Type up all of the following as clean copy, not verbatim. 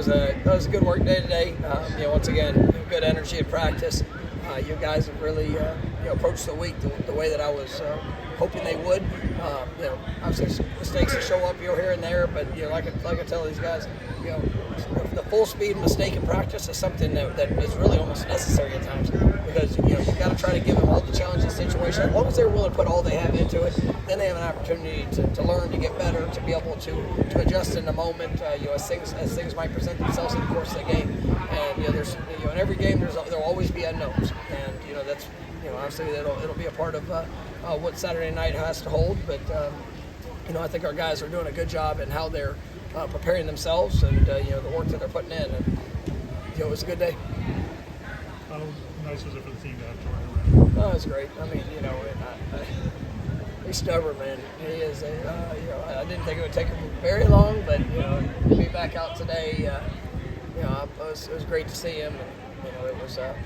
It was a good work day today. Once again, good energy at practice. You guys have really approached the week the way that I was hoping they would. Obviously some mistakes that show up here and there, but like I tell these guys, the full speed mistake in practice is something that is really almost necessary at times, because you've got to try to give them all the challenging situation. As long as they're willing to put all they have into it, then they have an opportunity to learn, to get better, to be able to adjust in the moment. As things might present themselves in the course of the game, and there's in every game there'll always be unknowns, and that's obviously it'll be a part of what Saturday night has to hold. But I think our guys are doing a good job in how they're preparing themselves, and the work that they're putting in. And it was a good day. How nice was it for the team to have Jordan around? Oh, it was great. I mean, he's stubborn, man. He is. I didn't think it would take him very long, but to be back out today, it was great to see him, and it was a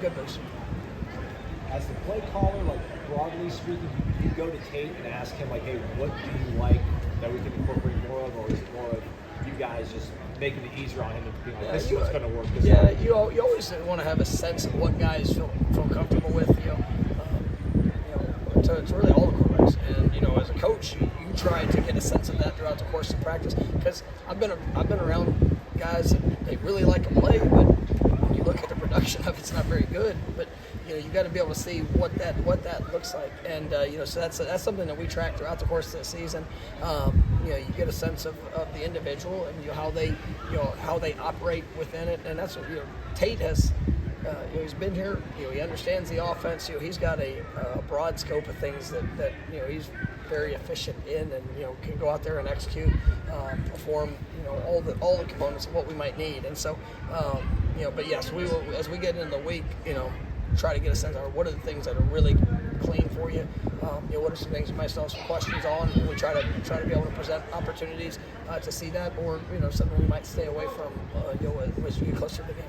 good boost. As the play caller, broadly speaking, you go to Tate and ask him, hey, what do you like that we can incorporate more of, or is it more of you guys just making it easier on him and being like, this is what's going to work this way? You always want to have a sense of what guys feel comfortable with, to really all the quarterbacks. And, as a coach, you try to get a sense of that throughout the course of practice, because I've been around guys that they really like to play, but when you look at the production of it's not very good. But you got to be able to see what that looks like, and so that's something that we track throughout the course of the season. You get a sense of the individual and how they operate within it, and that's what Tate has. He's been here. He understands the offense. He's got a broad scope of things that he's very efficient in, and can go out there and execute, perform all the components of what we might need. And so but yes, we will, as we get into the week, try to get a sense of what are the things that are really clean for you. What are some things you might still have some questions on? We try to be able to present opportunities to see that, or something we might stay away from as we get closer to the game.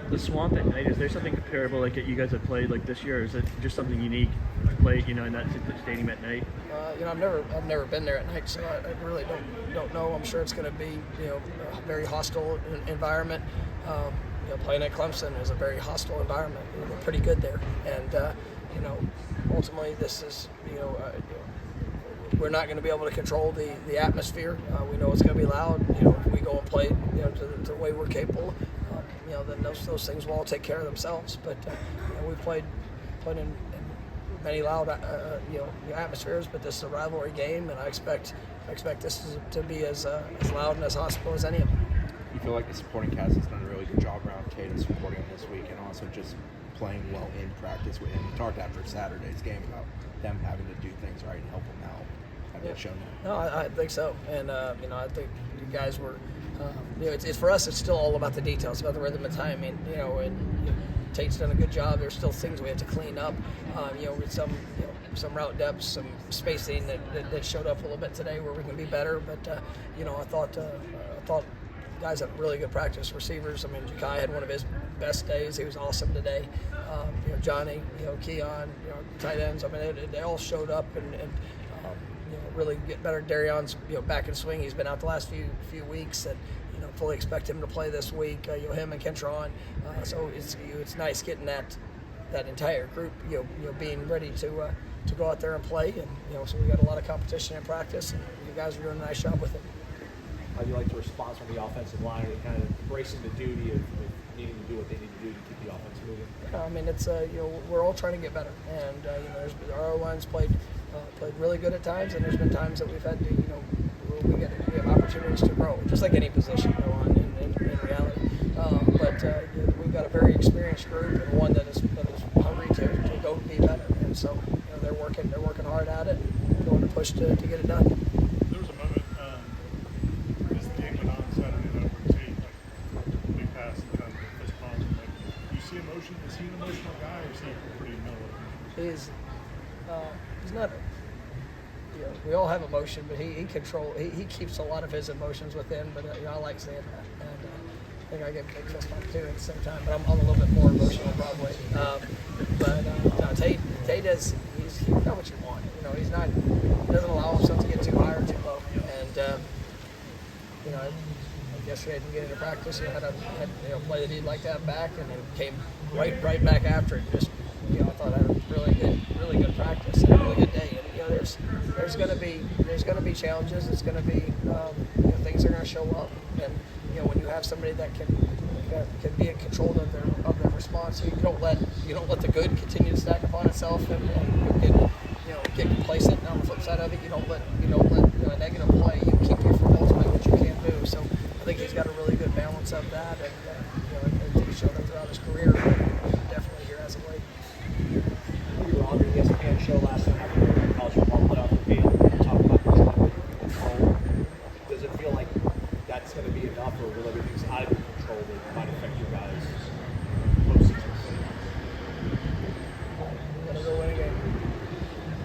The Swamp at night, is there something comparable like that you guys have played like this year, or is it just something unique to play in that stadium at night? I've never been there at night, so I really don't know. I'm sure it's going to be a very hostile environment. Playing at Clemson is a very hostile environment. They're pretty good there, and ultimately this is we're not going to be able to control the atmosphere. We know it's going to be loud. If we go and play to the way we're capable, then those things will all take care of themselves. But we've played in many loud atmospheres, but this is a rivalry game, and I expect this to be as loud and as hostile as any of them. You feel like the supporting cast has done a really good job around Tate and supporting him this week, and also just playing well in practice with him. You talked after Saturday's game about them having to do things right and help him out. Have they shown that? No, I think so, and I think you guys were. It's for us. It's still all about the details, about the rhythm and timing. And Tate's done a good job. There's still things we have to clean up. With some route depths, some spacing that showed up a little bit today where we can be better. But I thought guys had really good practice. Receivers. I mean, Ja'Kai had one of his best days. He was awesome today. Johnny, Keon, tight ends. I mean, they all showed up and really get better. Darion's back in swing. He's been out the last few weeks, and fully expect him to play this week. Him and Kentron. So it's nice getting that entire group being ready to go out there and play. And so we got a lot of competition in practice, and you guys are doing a nice job with it. How do you like the response from the offensive line, and kind of embracing the duty of needing to do what they need to do to keep the offense moving? I mean, it's we're all trying to get better, and our O-line's played really good at times, and there's been times that we've had to we have opportunities to grow, just like any position in reality. But we've got a very experienced group, and one that is hungry to go be better, and so they're working hard at it, and going to push to get it done. There was a moment as the game went on Saturday night where Tate big pass and kind of response. You see emotion? Is he an emotional guy, or is he pretty mellow? He's not. We all have emotion, but he keeps a lot of his emotions within. But I like saying that, and I think I get big fist bump too at the same time. But I'm a little bit more emotional probably. No, Tate is he's not what you want. He doesn't allow himself to get too high or too low, and yesterday at the beginning of practice. Had a play that he'd like to have back, and then came right back after it. Just I thought I had a really good practice and a really good day. And there's going to be challenges. It's going to be things are going to show up, and when you have somebody that can be in control of their response, you don't let the good continue to stack upon itself and get complacent. And on the flip side of it, you don't let a negative play keep you from ultimately what you can do. So I think he's got a really good balance of that, and I think he's shown that throughout his career, but definitely here as of late. You were on the ESPN show last night after the college football playoff reveal. Talk about control. Does it feel like that's going to be enough, or will everything's out of your control that might affect your guys' postseason play? We got to go win a game.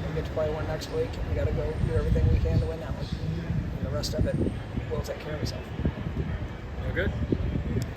We get to play one next week, and we got to go do everything we can to win that one. And the rest of it will take care of itself. We're good.